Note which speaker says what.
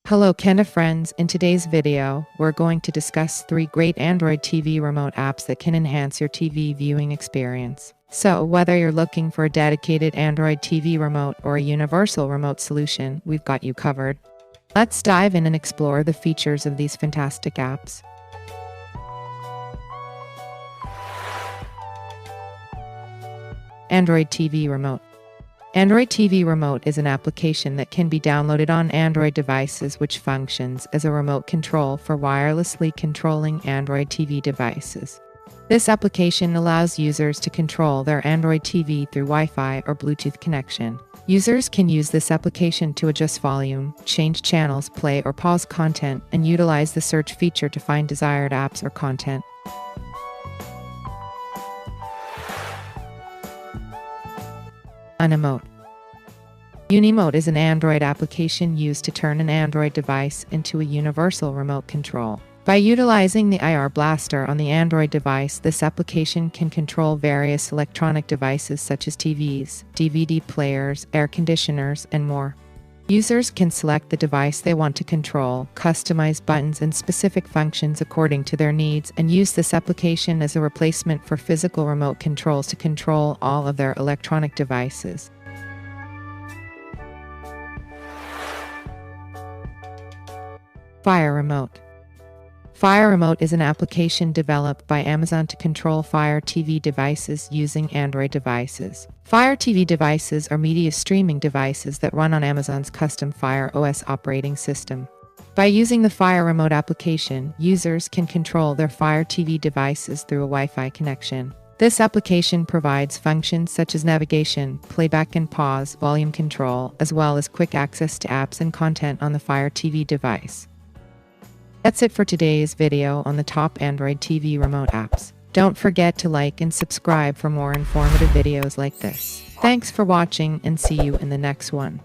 Speaker 1: Hello Kenda friends, in today's video, we're going to discuss 3 great Android TV remote apps that can enhance your TV viewing experience. So whether you're looking for a dedicated Android TV remote or a universal remote solution, we've got you covered. Let's dive in and explore the features of these fantastic apps. Android TV Remote. Android TV Remote is an application that can be downloaded on Android devices which functions as a remote control for wirelessly controlling Android TV devices. This application allows users to control their Android TV through Wi-Fi or Bluetooth connection. Users can use this application to adjust volume, change channels, play or pause content, and utilize the search feature to find desired apps or content. UniMote. UniMote is an Android application used to turn an Android device into a universal remote control. By utilizing the IR blaster on the Android device, this application can control various electronic devices such as TVs, DVD players, air conditioners, and more. Users can select the device they want to control, customize buttons and specific functions according to their needs, and use this application as a replacement for physical remote controls to control all of their electronic devices. Fire Remote. Fire Remote is an application developed by Amazon to control Fire TV devices using Android devices. Fire TV devices are media streaming devices that run on Amazon's custom Fire OS operating system. By using the Fire Remote application, users can control their Fire TV devices through a Wi-Fi connection. This application provides functions such as navigation, playback and pause, volume control, as well as quick access to apps and content on the Fire TV device. That's it for today's video on the top Android TV remote apps. Don't forget to like and subscribe for more informative videos like this. Thanks for watching and see you in the next one.